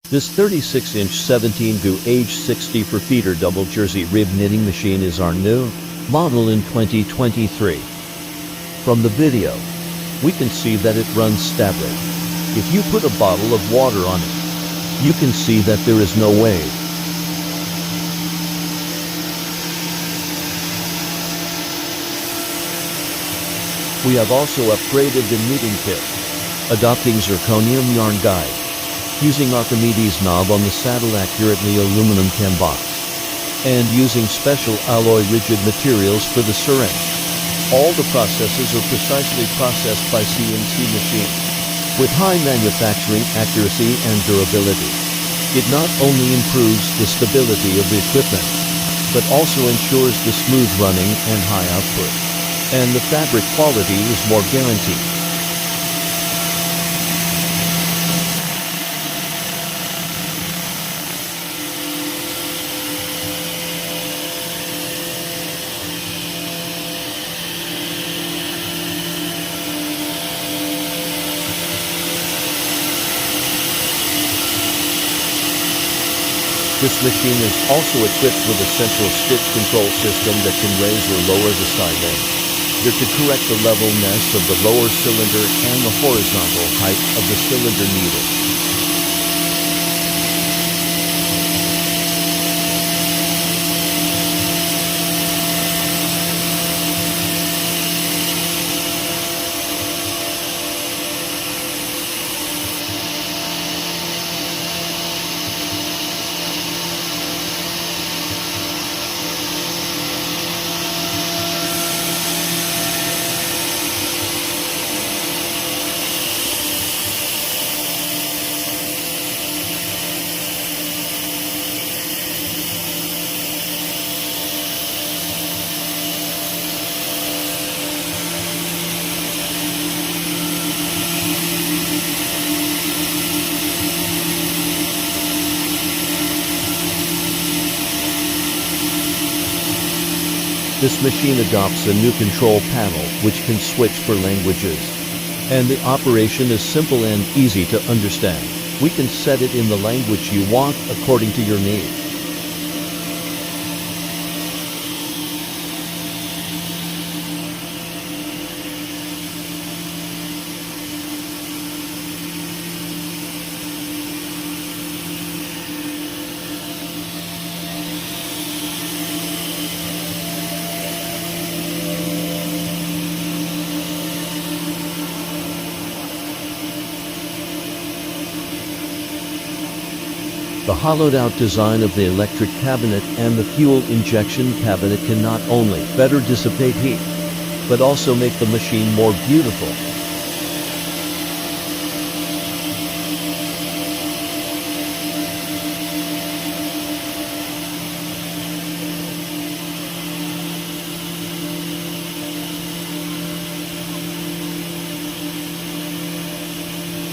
This 36-inch 17guage 64feeder double jersey rib knitting machine is our new model in 2023. From the video, we can see that it runs stably. If you put a bottle of water on it, you can see that there is no wave. We have also upgraded the knitting kit, adopting zirconium yarn guide, using Archimedes knob on the saddle accurately aluminum cam box, and using special alloy rigid materials for the syringe. All the processes are precisely processed by CNC machine, with high manufacturing accuracy and durability. It not only improves the stability of the equipment, but also ensures the smooth running and high output, and the fabric quality is more guaranteed. This machine is also equipped with a central stitch control system that can raise or lower the side length. Here to correct the levelness of the lower cylinder and the horizontal height of the cylinder needle. This machine adopts a new control panel which can switch for languages. And the operation is simple and easy to understand. We can set it in the language you want according to your need. The hollowed-out design of the electric cabinet and the fuel injection cabinet can not only better dissipate heat, but also make the machine more beautiful.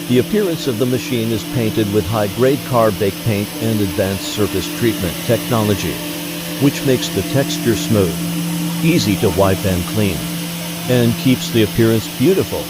The appearance of the machine is painted with high-grade car-baked paint and advanced surface treatment technology, which makes the texture smooth, easy to wipe and clean, and keeps the appearance beautiful.